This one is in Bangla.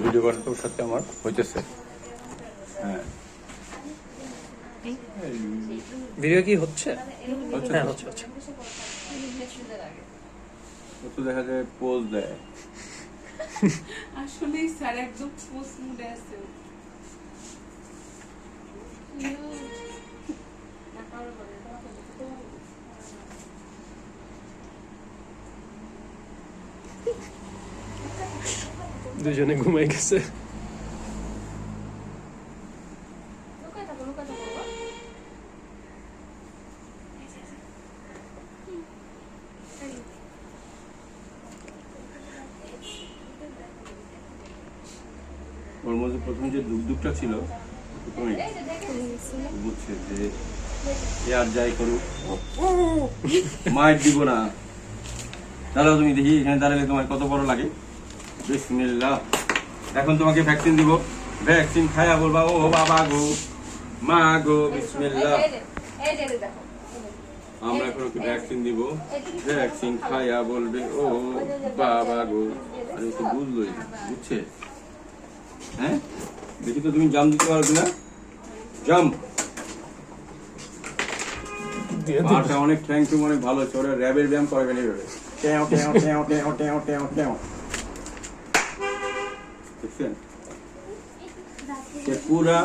ভিডিও বানাতে ওর সাথে আমার হইতেছে। হ্যাঁ ভিডিও কি হচ্ছে? হচ্ছে হ্যাঁ তো। হচ্ছে হচ্ছে। ও তো দেখা যায় পোজ দেয়। আসলেই স্যার একদম পোজ মুডে আছে। দুজনে ঘুমাই গেছে। ওর মধ্যে প্রথম যে দুঃখটা ছিল প্রথমেই বুঝছে যে এ আর যাই করুক মায়ের দিব না। দাঁড়াও তুমি দেখি এখানে দাঁড়ালে তোমার কত বড় লাগে। বিসমিল্লাহ। এখন তোমাকে ভ্যাকসিন দিব, ভ্যাকসিন খায়া বলবা ও বাবা গো মা গো বিসমিল্লাহ। আমরা এখন ওকে ভ্যাকসিন দিব, ভ্যাকসিন খায়া বলবে ও বাবা গো। আরে ও তো বুঝলোই, বুঝছে? হ্যাঁ দেখি তো তুমি জাম দিতে পারবে না? জাম পাটা অনেক ঠ্যাং টুং অনেক ভালো হচ্ছে। ওরা র্যাবের ব্যায়াম করাবেন এইভাবে টেও টেও টেও টেও টেও টেও টেও। দেখছেন? সে পুরা